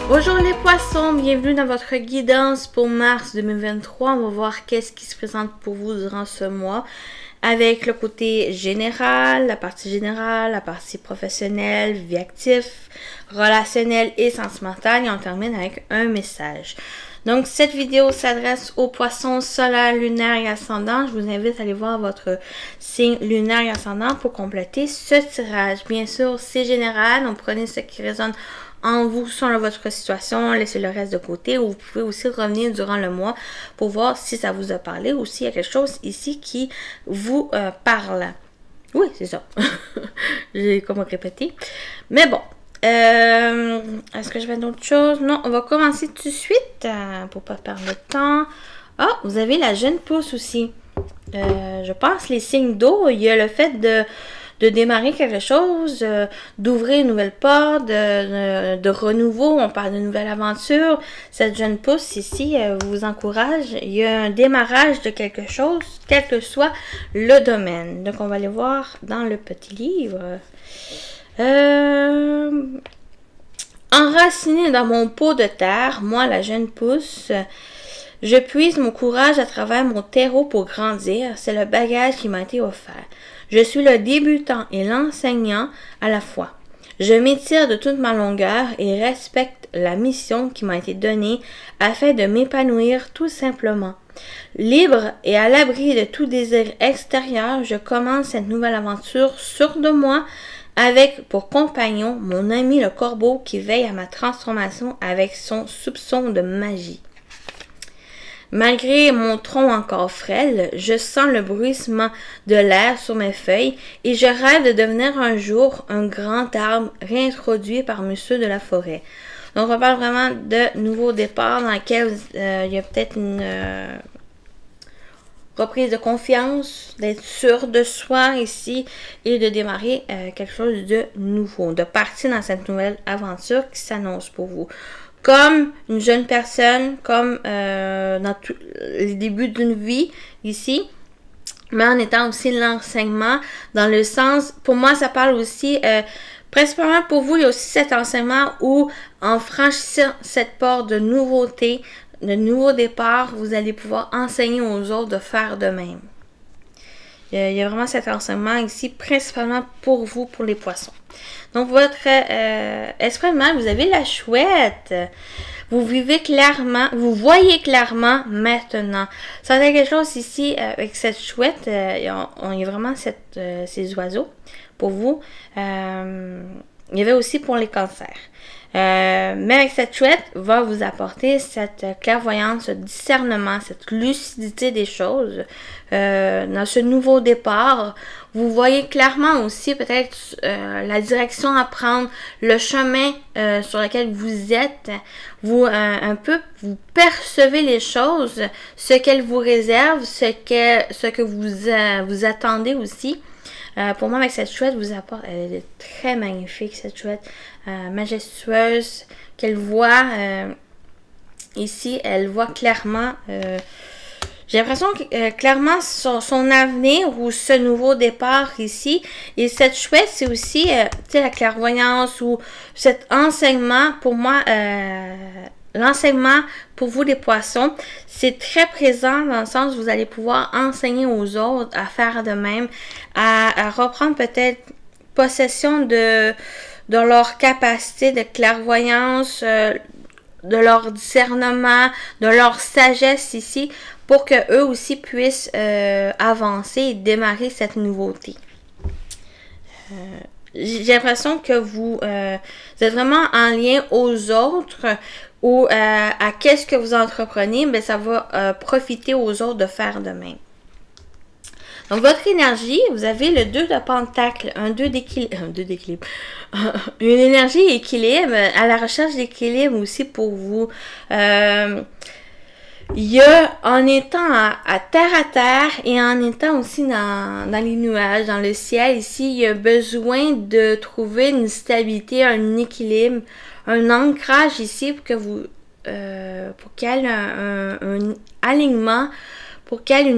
Bonjour les poissons, bienvenue dans votre guidance pour mars 2023. On va voir qu'est-ce qui se présente pour vous durant ce mois avec le côté général, la partie professionnelle, vie active, relationnelle et sentimentale et on termine avec un message. Donc cette vidéo s'adresse aux poissons solaires, lunaires et ascendants. Je vous invite à aller voir votre signe lunaire et ascendant pour compléter ce tirage. Bien sûr, c'est général, donc prenez ce qui résonne en vous selon votre situation, laissez le reste de côté ou vous pouvez aussi revenir durant le mois pour voir si ça vous a parlé ou s'il y a quelque chose ici qui vous parle. Oui, c'est ça. J'ai comme répété. Mais bon, est-ce que je vais d'autres choses? Non, on va commencer tout de suite pour pas perdre de temps. Ah, vous avez la jeune pousse aussi. Je pense les signes d'eau, il y a le fait de démarrer quelque chose, d'ouvrir une nouvelle porte, de renouveau, on parle de nouvelle aventure. Cette jeune pousse ici vous encourage. Il y a un démarrage de quelque chose, quel que soit le domaine. Donc, on va aller voir dans le petit livre. Enracinée dans mon pot de terre, moi, la jeune pousse, je puise mon courage à travers mon terreau pour grandir. C'est le bagage qui m'a été offert. Je suis le débutant et l'enseignant à la fois. Je m'étire de toute ma longueur et respecte la mission qui m'a été donnée afin de m'épanouir tout simplement. Libre et à l'abri de tout désir extérieur, je commence cette nouvelle aventure sûre de moi avec pour compagnon mon ami le corbeau qui veille à ma transformation avec son soupçon de magie. Malgré mon tronc encore frêle, je sens le bruissement de l'air sur mes feuilles et je rêve de devenir un jour un grand arbre réintroduit par monsieur de la forêt. Donc on parle vraiment de nouveaux départs dans lequel il y a peut-être une reprise de confiance, d'être sûr de soi ici et de démarrer quelque chose de nouveau, de partir dans cette nouvelle aventure qui s'annonce pour vous. Comme une jeune personne, comme dans les débuts d'une vie ici, mais en étant aussi l'enseignement dans le sens, pour moi ça parle aussi, principalement pour vous, il y a aussi cet enseignement où en franchissant cette porte de nouveauté, de nouveau départ, vous allez pouvoir enseigner aux autres de faire de même. Il y a vraiment cet enseignement ici, principalement pour vous, pour les poissons. Donc, votre esprit de mal, vous avez la chouette. Vous vivez clairement, vous voyez clairement maintenant. Ça a quelque chose ici avec cette chouette. Il y a vraiment ces oiseaux pour vous. Il y avait aussi pour les cancers. Mais avec cette chouette, va vous apporter cette clairvoyance, ce discernement, cette lucidité des choses. Dans ce nouveau départ, vous voyez clairement aussi peut-être la direction à prendre, le chemin sur lequel vous êtes. Vous un peu, vous percevez les choses, ce qu'elles vous réservent, ce que vous attendez aussi. Pour moi, avec cette chouette, vous apporte, elle est très magnifique, cette chouette, majestueuse, qu'elle voit ici, elle voit clairement, j'ai l'impression que clairement son avenir ou ce nouveau départ ici. Et cette chouette, c'est aussi, la clairvoyance ou cet enseignement, pour moi, l'enseignement pour vous les poissons, c'est très présent dans le sens où vous allez pouvoir enseigner aux autres à faire de même, à reprendre peut-être possession de leur capacité de clairvoyance, de leur discernement, de leur sagesse ici, pour que eux aussi puissent avancer et démarrer cette nouveauté. J'ai l'impression que vous êtes vraiment en lien aux autres ou à qu'est-ce que vous entreprenez, mais ça va profiter aux autres de faire de même. Donc, votre énergie, vous avez le 2 de pentacle, un 2 d'équilibre, une énergie équilibre, à la recherche d'équilibre aussi pour vous. Il y a, en étant à terre et en étant aussi dans les nuages, dans le ciel, ici, il y a besoin de trouver une stabilité, un équilibre, un ancrage ici pour que vous, pour qu'il y ait un alignement, pour qu'il y ait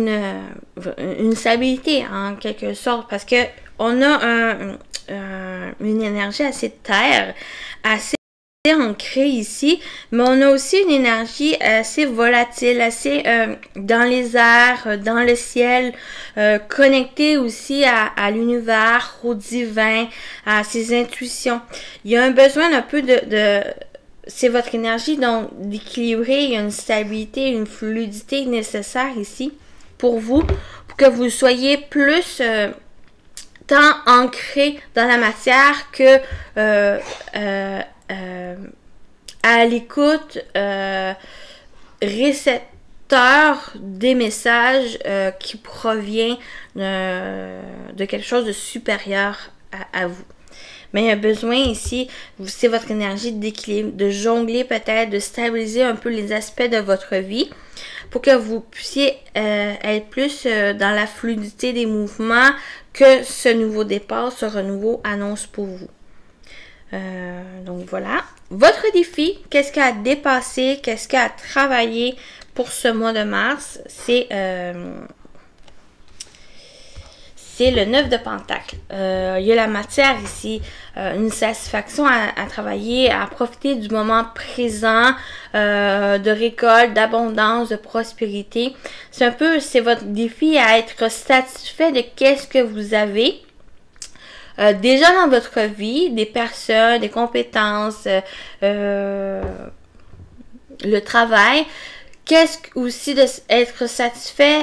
une stabilité en quelque sorte, parce que on a une énergie assez terre, assez ancré ici, mais on a aussi une énergie assez volatile, assez dans les airs, dans le ciel, connectée aussi à l'univers, au divin, à ses intuitions. Il y a un besoin un peu c'est votre énergie donc d'équilibrer, il y a une stabilité, une fluidité nécessaire ici pour vous, pour que vous soyez plus tant ancré dans la matière que à l'écoute, récepteur des messages qui provient de quelque chose de supérieur à vous. Mais il y a besoin ici, c'est votre énergie d'équilibre, de jongler peut-être, de stabiliser un peu les aspects de votre vie pour que vous puissiez être plus dans la fluidité des mouvements que ce nouveau départ, ce renouveau annonce pour vous. Donc voilà. Votre défi, qu'est-ce qu'il y a à dépasser, qu'est-ce qu'il y a à travailler pour ce mois de mars, c'est le 9 de Pentacle. Il y a la matière ici, une satisfaction à travailler, à profiter du moment présent, de récolte, d'abondance, de prospérité. C'est votre défi à être satisfait de qu'est-ce que vous avez. Déjà dans votre vie, des personnes, des compétences, le travail. Qu'est-ce aussi d'être satisfait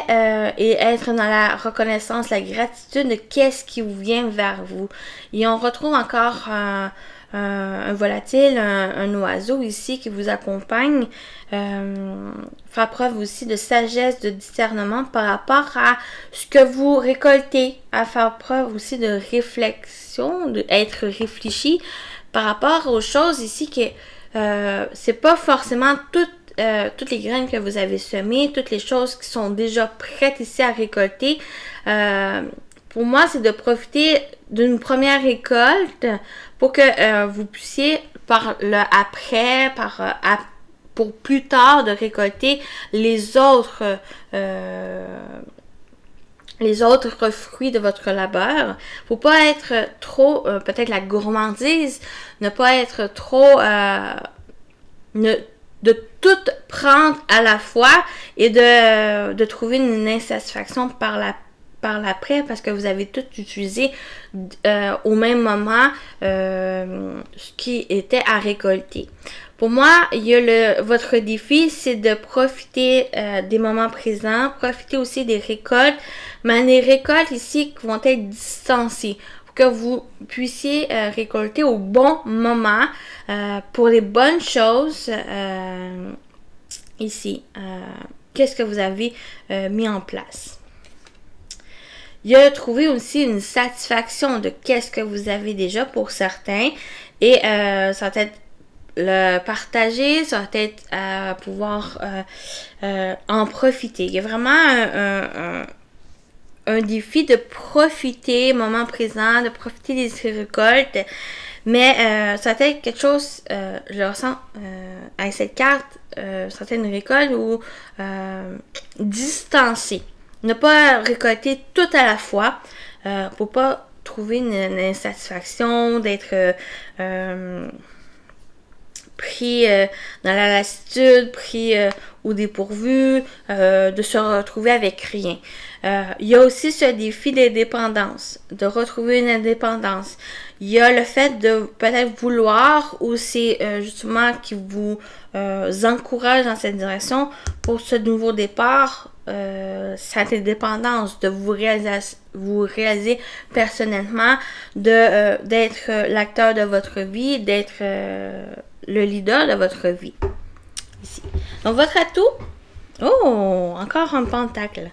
et être dans la reconnaissance, la gratitude de qu'est-ce qui vous vient vers vous. Et on retrouve encore un volatile, un oiseau ici qui vous accompagne. Faire preuve aussi de sagesse, de discernement par rapport à ce que vous récoltez. À faire preuve aussi de réflexion, d'être réfléchi par rapport aux choses ici que c'est pas forcément toutes les graines que vous avez semées, toutes les choses qui sont déjà prêtes ici à récolter. Pour moi, c'est de profiter d'une première récolte pour que vous puissiez par le après, pour plus tard de récolter les autres fruits de votre labeur. Faut pas être trop, peut-être la gourmandise, ne pas être trop, de tout prendre à la fois et de trouver une insatisfaction par l'après parce que vous avez tout utilisé au même moment ce qui était à récolter. Pour moi, il y a votre défi, c'est de profiter des moments présents, profiter aussi des récoltes, mais des récoltes ici qui vont être distancées pour que vous puissiez récolter au bon moment pour les bonnes choses ici. Qu'est-ce que vous avez mis en place? Il y a trouvé aussi une satisfaction de qu'est-ce que vous avez déjà pour certains et ça va être le partager, ça va être pouvoir en profiter. Il y a vraiment un défi de profiter, moment présent, de profiter des récoltes, mais ça va être quelque chose, je le ressens avec cette carte, ça va être une récolte ou distancée. Ne pas récolter tout à la fois pour pas trouver une insatisfaction, d'être pris dans la lassitude, pris au dépourvu, de se retrouver avec rien. Il y a aussi ce défi d'indépendance, de retrouver une indépendance. Il y a le fait de peut-être vouloir ou c'est justement qui vous encourage dans cette direction pour ce nouveau départ, cette indépendance, de vous réaliser personnellement, d'être l'acteur de votre vie, d'être le leader de votre vie. Ici. Donc, votre atout, oh, encore un pentacle.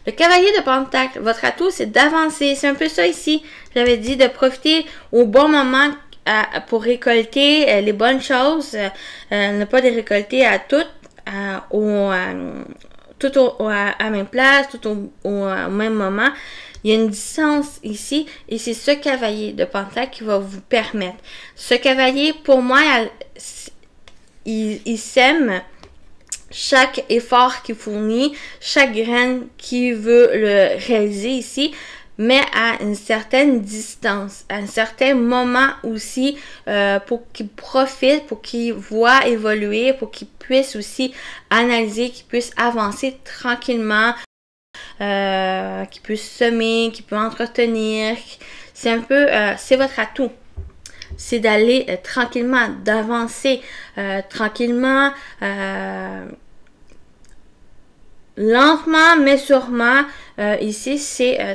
Le cavalier de pentacle, votre atout, c'est d'avancer. C'est un peu ça ici. J'avais dit de profiter au bon moment pour récolter les bonnes choses. Ne pas les récolter à toutes, à la même place, au même moment. Il y a une distance ici et c'est ce cavalier de pentacle qui va vous permettre. Ce cavalier, pour moi, il sème chaque effort qu'il fournit, chaque graine qu'il veut le réaliser ici, mais à une certaine distance, à un certain moment aussi, pour qu'il profite, pour qu'il voit évoluer, pour qu'il puisse aussi analyser, qu'il puisse avancer tranquillement, qu'il puisse semer, qu'il peut entretenir. C'est un peu, c'est votre atout. C'est d'aller tranquillement, d'avancer tranquillement, lentement mais sûrement. Ici,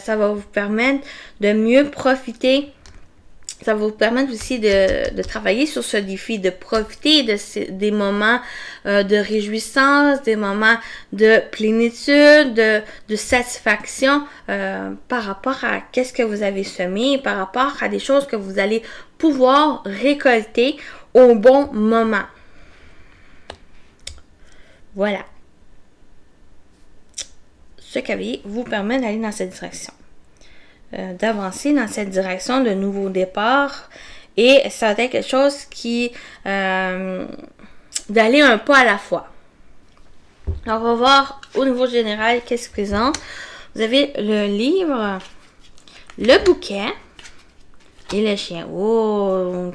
ça va vous permettre de mieux profiter. Ça va vous permettre aussi de travailler sur ce défi, de profiter des moments de réjouissance, des moments de plénitude, de satisfaction par rapport à qu'est-ce que vous avez semé, par rapport à des choses que vous allez pouvoir récolter au bon moment. Voilà. Ce cavalier vous permet d'aller dans cette direction. D'avancer dans cette direction de nouveau départ, et ça va être quelque chose qui d'aller un pas à la fois. Alors on va voir au niveau général qu'est-ce que présente. Vous avez le livre, le bouquet et le chien. Oh,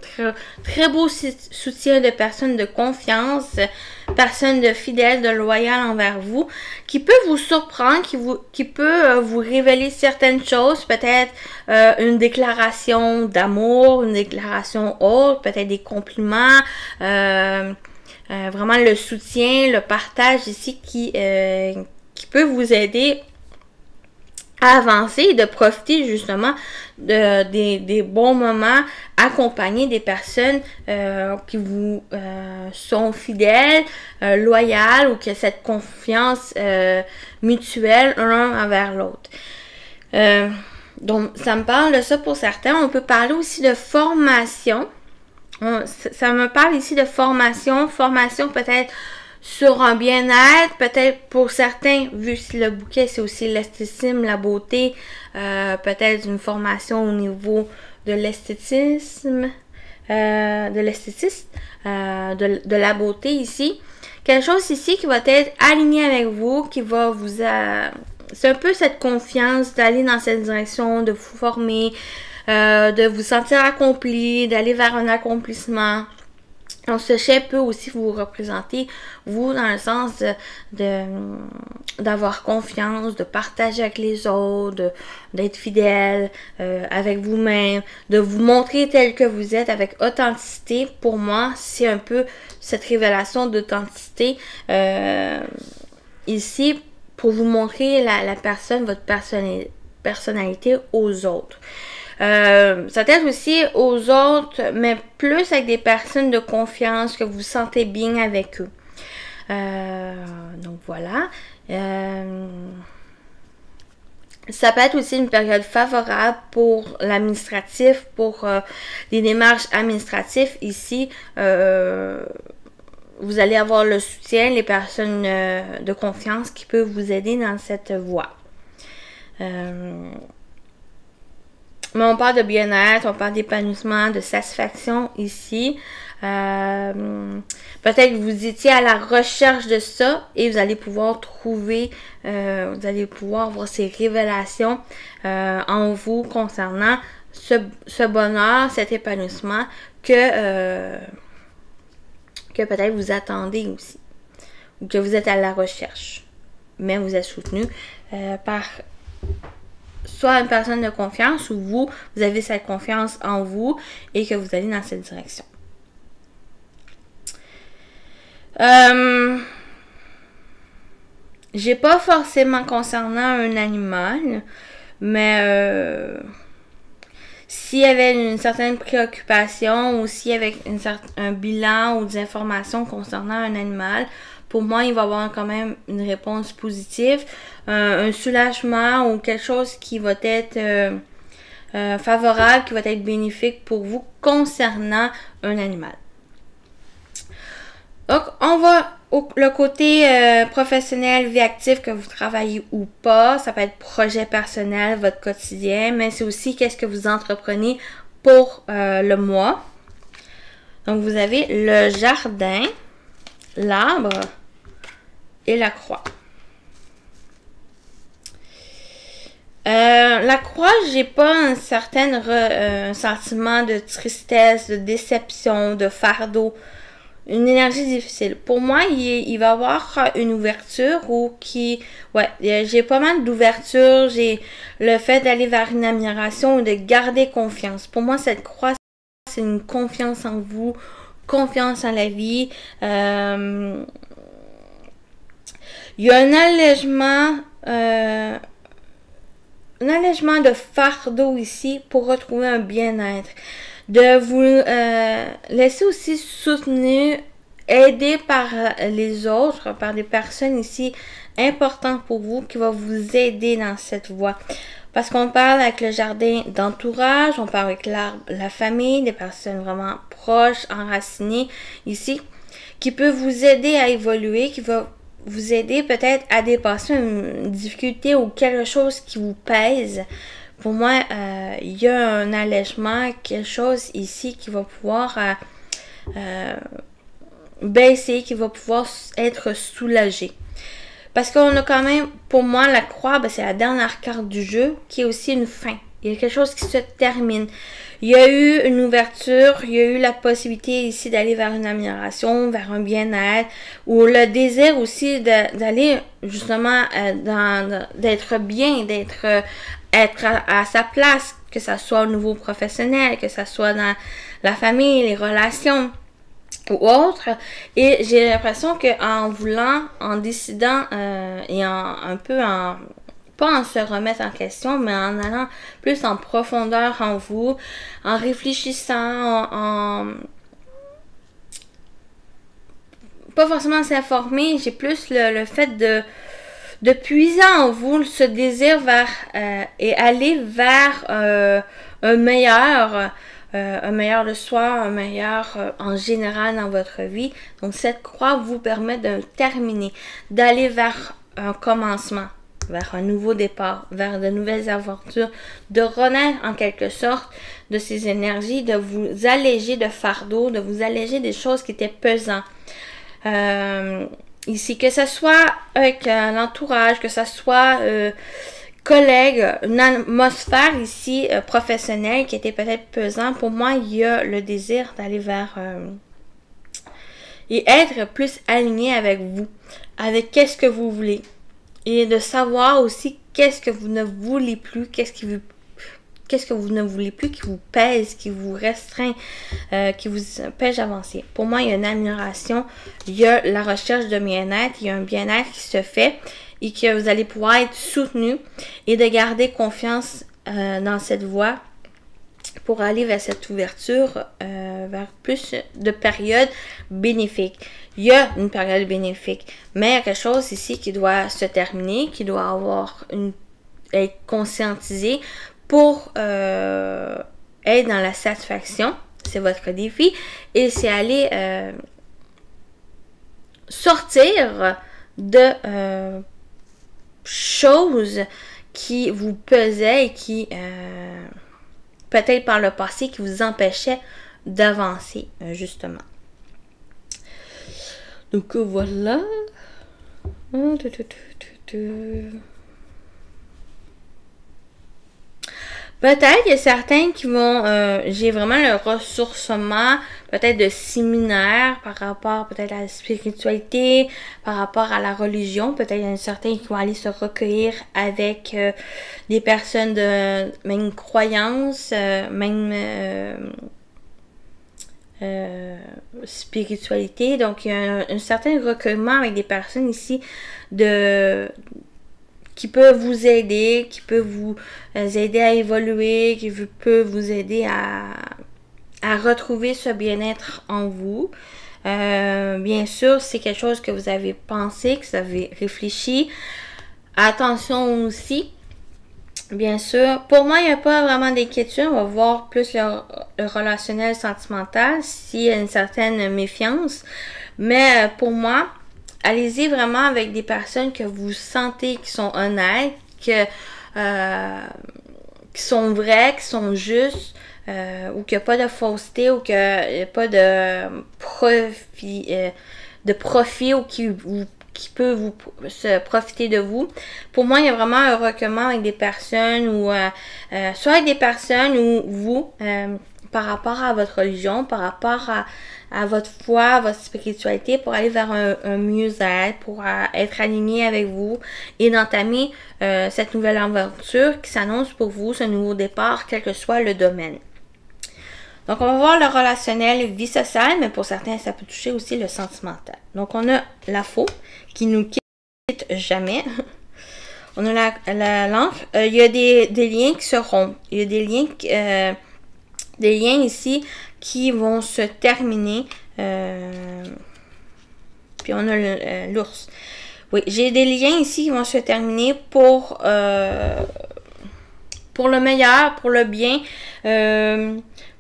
très beau soutien de personnes de confiance, personnes de fidèles, de loyales envers vous, qui peut vous surprendre, qui peut vous révéler certaines choses, peut-être une déclaration d'amour, une déclaration autre, peut-être des compliments, vraiment le soutien, le partage ici qui peut vous aider à avancer et de profiter justement des bons moments, accompagner des personnes qui vous sont fidèles, loyales, ou qui ont cette confiance mutuelle l'un envers l'autre. Donc, ça me parle de ça pour certains. On peut parler aussi de formation. Ça me parle ici de formation peut-être sur un bien-être, peut-être pour certains, vu que le bouquet c'est aussi l'esthétisme, la beauté, peut-être une formation au niveau de l'esthétisme, de la beauté ici. Quelque chose ici qui va être aligné avec vous, qui va vous... c'est un peu cette confiance d'aller dans cette direction, de vous former, de vous sentir accompli, d'aller vers un accomplissement. Donc, ce chien peut aussi vous représenter, vous, dans le sens d'avoir confiance, de partager avec les autres, d'être fidèle avec vous-même, de vous montrer tel que vous êtes avec authenticité. Pour moi, c'est un peu cette révélation d'authenticité ici, pour vous montrer la personne, votre personnalité aux autres. Ça t'aide aussi aux autres, mais plus avec des personnes de confiance que vous sentez bien avec eux. Donc voilà. Ça peut être aussi une période favorable pour l'administratif, pour les démarches administratives. Ici, vous allez avoir le soutien, les personnes de confiance qui peuvent vous aider dans cette voie. Mais on parle de bien-être, on parle d'épanouissement, de satisfaction ici. Peut-être que vous étiez à la recherche de ça et vous allez pouvoir trouver, vous allez pouvoir avoir ces révélations en vous concernant ce bonheur, cet épanouissement que peut-être vous attendez aussi, ou que vous êtes à la recherche. Mais vous êtes soutenu par soit une personne de confiance, ou vous avez cette confiance en vous et que vous allez dans cette direction. J'ai pas forcément concernant un animal, mais s'il y avait une certaine préoccupation, ou s'il y avait un bilan ou des informations concernant un animal, pour moi, il va y avoir quand même une réponse positive, un soulagement ou quelque chose qui va être favorable, qui va être bénéfique pour vous concernant un animal. Donc, on va le côté professionnel, vie active, que vous travaillez ou pas. Ça peut être projet personnel, votre quotidien, mais c'est aussi qu'est-ce que vous entreprenez pour le mois. Donc, vous avez le jardin, l'arbre et la croix. La croix, j'ai pas un sentiment de tristesse, de déception, de fardeau, une énergie difficile. Pour moi, il va y avoir une ouverture ou qui... Ouais, j'ai pas mal d'ouverture, j'ai le fait d'aller vers une amélioration ou de garder confiance. Pour moi, cette croix, c'est une confiance en vous, confiance en la vie. Il y a un allègement de fardeau ici pour retrouver un bien-être. De vous laisser aussi soutenir, aider par les autres, par des personnes ici importantes pour vous qui vont vous aider dans cette voie. Parce qu'on parle avec le jardin d'entourage, on parle avec l'arbre, la famille, des personnes vraiment proches, enracinées ici, qui peut vous aider à évoluer, qui va vous aider peut-être à dépasser une difficulté ou quelque chose qui vous pèse. Pour moi, il y a un allègement, quelque chose ici qui va pouvoir baisser, qui va pouvoir être soulagé. Parce qu'on a quand même, pour moi, la croix, c'est la dernière carte du jeu, qui est aussi une fin. Il y a quelque chose qui se termine. Il y a eu une ouverture, il y a eu la possibilité ici d'aller vers une amélioration, vers un bien-être, ou le désir aussi d'aller justement d'être bien, d'être à sa place, que ça soit au niveau professionnel, que ça soit dans la famille, les relations ou autre. Et j'ai l'impression qu'en voulant, en décidant et pas en se remettre en question, mais en allant plus en profondeur en vous, en réfléchissant, pas forcément s'informer, j'ai plus le fait de puiser en vous ce désir et aller vers un meilleur de soi, un meilleur en général dans votre vie. Donc cette croix vous permet de terminer, d'aller vers un commencement, vers un nouveau départ, vers de nouvelles aventures, de renaître en quelque sorte de ces énergies, de vous alléger de fardeaux, de vous alléger des choses qui étaient pesantes. Ici, que ce soit avec l'entourage, que ce soit collègues, une atmosphère ici professionnelle qui était peut-être pesante. Pour moi, il y a le désir d'aller vers et être plus aligné avec vous, avec qu'est-ce que vous voulez. Et de savoir aussi qu'est-ce que vous ne voulez plus, qu'est-ce que vous ne voulez plus qui vous pèse, qui vous restreint, qui vous empêche d'avancer. Pour moi, il y a une amélioration, il y a la recherche de bien-être, il y a un bien-être qui se fait et que vous allez pouvoir être soutenu et de garder confiance dans cette voie pour aller vers cette ouverture, vers plus de périodes bénéfiques. Il y a une période bénéfique, mais il y a quelque chose ici qui doit se terminer, qui doit être conscientisé pour être dans la satisfaction. C'est votre défi. Et c'est aller sortir de choses qui vous pesaient et qui peut-être par le passé qui vous empêchaient d'avancer justement. Donc voilà. Peut-être il y a certains qui vont... j'ai vraiment le ressourcement, peut-être de séminaires par rapport peut-être à la spiritualité, par rapport à la religion. Peut-être il y en a certains qui vont aller se recueillir avec des personnes de même croyance, même spiritualité. Donc il y a un certain recueillement avec des personnes ici qui peut vous aider, qui peut vous aider à évoluer, qui peut vous aider à retrouver ce bien-être en vous. Bien sûr, c'est quelque chose que vous avez pensé, que vous avez réfléchi. Attention aussi, bien sûr. Pour moi, il n'y a pas vraiment d'inquiétude. On va voir plus le relationnel sentimental, s'il y a une certaine méfiance. Mais pour moi, allez-y vraiment avec des personnes que vous sentez qui sont honnêtes, qui sont vraies, qui sont justes, ou qu'il n'y a pas de fausseté, ou qu'il n'y a pas de profit ou qui vous qui peut se profiter de vous. Pour moi, il y a vraiment un recueillement avec des personnes ou soit avec des personnes ou vous par rapport à votre religion, par rapport à votre foi, à votre spiritualité, pour aller vers un mieux-être, pour être aligné avec vous et d'entamer cette nouvelle aventure qui s'annonce pour vous, ce nouveau départ, quel que soit le domaine. Donc, on va voir le relationnel, vie sociale, mais pour certains, ça peut toucher aussi le sentimental. Donc, on a la faux qui nous quitte jamais. On a la l'encre. Il y a des liens qui se rompent. Il y a des liens ici qui vont se terminer. Puis on a l'ours. Oui, j'ai des liens ici qui vont se terminer pour le meilleur, pour le bien,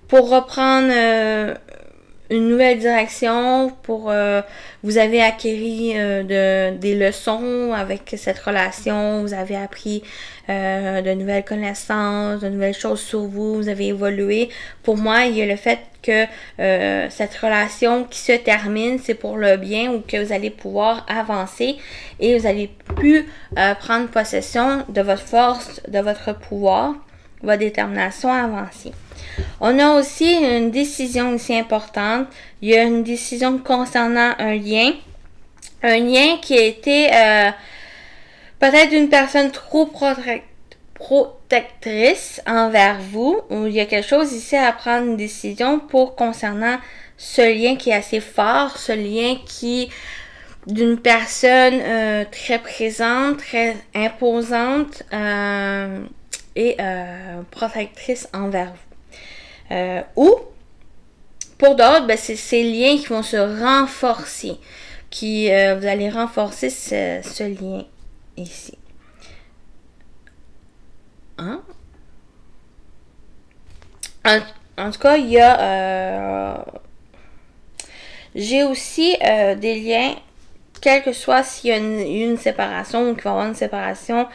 pour reprendre une nouvelle direction, pour vous avez acquis des leçons avec cette relation, vous avez appris de nouvelles connaissances, de nouvelles choses sur vous, vous avez évolué. Pour moi, il y a le fait que cette relation qui se termine, c'est pour le bien ou que vous allez pouvoir avancer et vous allez plus prendre possession de votre force, de votre pouvoir, votre détermination à avancer. On a aussi une décision ici importante. Il y a une décision concernant un lien. Un lien qui a été peut-être une personne trop protectrice envers vous. Ou il y a quelque chose ici à prendre une décision pour concernant ce lien qui est assez fort. Ce lien qui d'une personne très présente, très imposante et protectrice envers vous. Ou, pour d'autres, ben, c'est ces liens qui vont se renforcer. Vous allez renforcer ce lien ici. Hein? En tout cas, il y a... j'ai aussi des liens, quel que soit s'il y a une séparation ou qu'il va y avoir une séparation,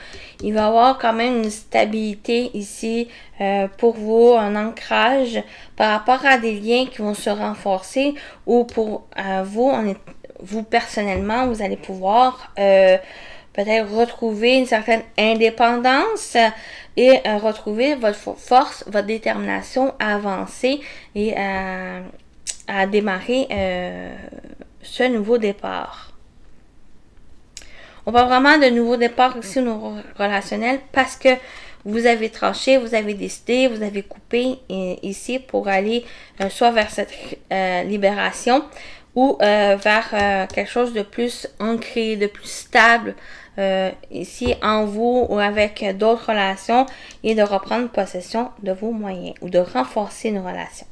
il va y avoir quand même une stabilité ici pour vous, un ancrage par rapport à des liens qui vont se renforcer ou pour vous personnellement, vous allez pouvoir peut-être retrouver une certaine indépendance et retrouver votre force, votre détermination à avancer et à démarrer ce nouveau départ. On parle vraiment de nouveau départ ici au niveau relationnel parce que vous avez tranché, vous avez décidé, vous avez coupé ici pour aller soit vers cette libération ou vers quelque chose de plus ancré, de plus stable ici en vous ou avec d'autres relations et de reprendre possession de vos moyens ou de renforcer une relation.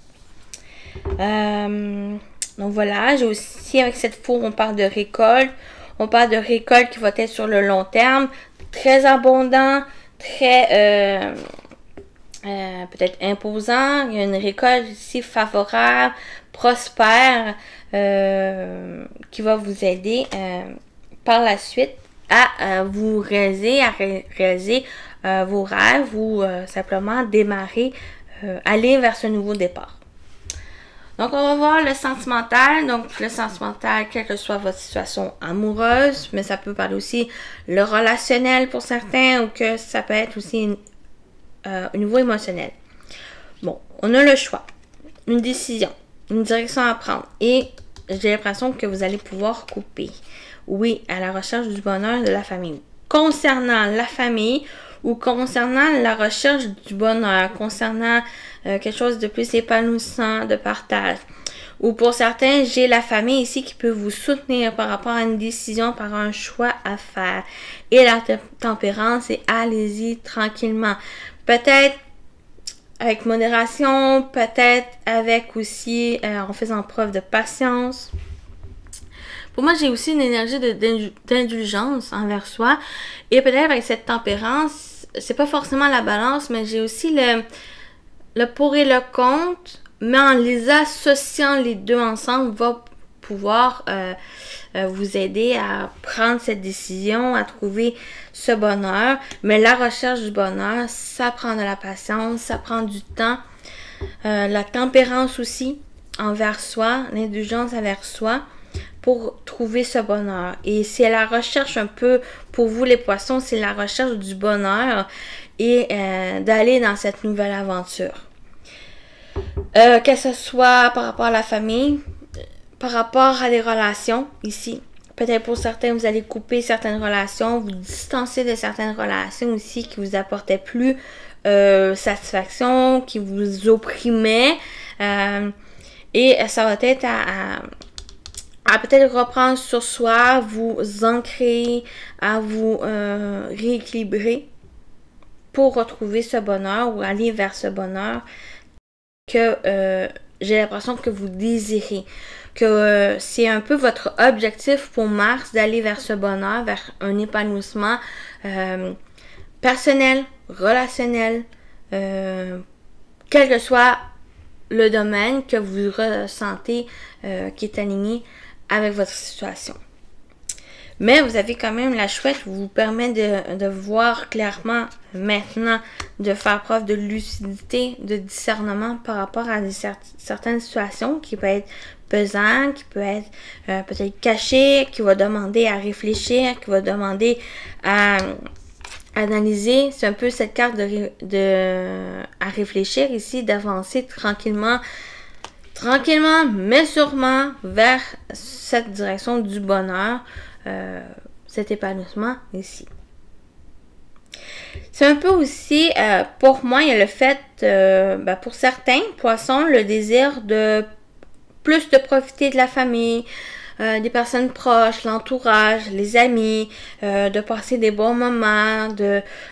Donc voilà, j'ai aussi avec cette fourre, on parle de récolte. On parle de récolte qui va être sur le long terme, très abondant, très peut-être imposant. Il y a une récolte ici favorable, prospère, qui va vous aider par la suite à vous réaliser, vos rêves ou simplement démarrer, aller vers ce nouveau départ. Donc, on va voir le sentimental. Donc, le sentimental, quelle que soit votre situation amoureuse, mais ça peut parler aussi le relationnel pour certains ou que ça peut être aussi au niveau émotionnel. Bon, on a le choix, une décision, une direction à prendre et j'ai l'impression que vous allez pouvoir couper. Oui, à la recherche du bonheur de la famille. Concernant la famille ou concernant la recherche du bonheur, concernant quelque chose de plus épanouissant, de partage. Ou pour certains, j'ai la famille ici qui peut vous soutenir par rapport à une décision, par un choix à faire. Et la tempérance, c'est allez-y tranquillement. Peut-être avec modération, peut-être avec aussi en faisant preuve de patience. Pour moi, j'ai aussi une énergie d'indulgence envers soi. Et peut-être avec cette tempérance, c'est pas forcément la balance, mais j'ai aussi le pour et le contre, mais en les associant les deux ensemble, va pouvoir vous aider à prendre cette décision, à trouver ce bonheur. Mais la recherche du bonheur, ça prend de la patience, ça prend du temps. La tempérance aussi envers soi, l'indulgence envers soi. pour trouver ce bonheur. Et c'est la recherche un peu, pour vous les poissons, c'est la recherche du bonheur et d'aller dans cette nouvelle aventure. Que ce soit par rapport à la famille, par rapport à des relations ici. Peut-être pour certains, vous allez couper certaines relations, vous distancer de certaines relations aussi qui vous apportaient plus satisfaction, qui vous opprimaient. Et ça va être à peut-être reprendre sur soi, vous ancrer, à vous rééquilibrer pour retrouver ce bonheur ou aller vers ce bonheur que j'ai l'impression que vous désirez. Que c'est un peu votre objectif pour Mars d'aller vers ce bonheur, vers un épanouissement personnel, relationnel, quel que soit le domaine que vous ressentez qui est aligné avec votre situation. Mais vous avez quand même la chouette qui vous permet de voir clairement maintenant, de faire preuve de lucidité, de discernement par rapport à certaines situations qui peuvent être pesantes, qui peuvent être peut-être cachées, qui va demander à réfléchir, qui va demander à analyser. C'est un peu cette carte à réfléchir ici, d'avancer tranquillement, mais sûrement vers cette direction du bonheur. Cet épanouissement ici. C'est un peu aussi, pour moi, il y a le fait, pour certains poissons, le désir de plus de profiter de la famille, des personnes proches, l'entourage, les amis, de passer des bons moments,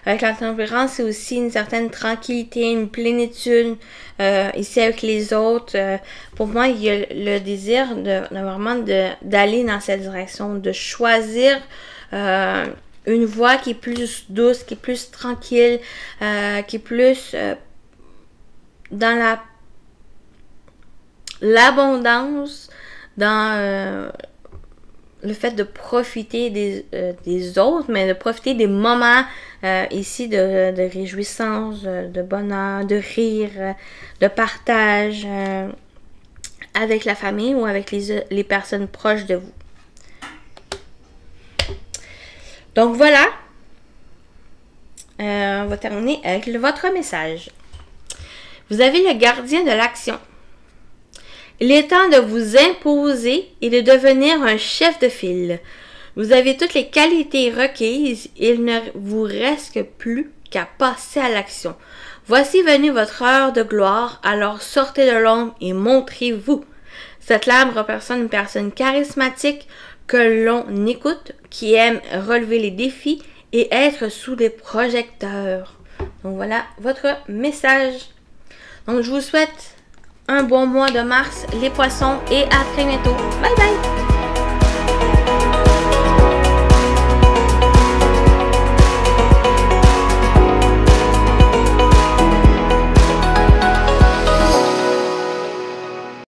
avec la tempérance, c'est aussi une certaine tranquillité, une plénitude ici avec les autres. Pour moi, il y a le désir vraiment d'aller dans cette direction, de choisir une voie qui est plus douce, qui est plus tranquille, qui est plus dans l'abondance, dans le fait de profiter des autres, mais de profiter des moments ici de réjouissance, de bonheur, de rire, de partage avec la famille ou avec les personnes proches de vous. Donc voilà, on va terminer avec votre message. Vous avez le gardien de l'action. Il est temps de vous imposer et de devenir un chef de file. Vous avez toutes les qualités requises et il ne vous reste plus qu'à passer à l'action. Voici venue votre heure de gloire, alors sortez de l'ombre et montrez-vous. Cette lame représente une personne charismatique que l'on écoute, qui aime relever les défis et être sous les projecteurs. Donc voilà votre message. Donc je vous souhaite un bon mois de mars, les poissons, et à très bientôt. Bye bye!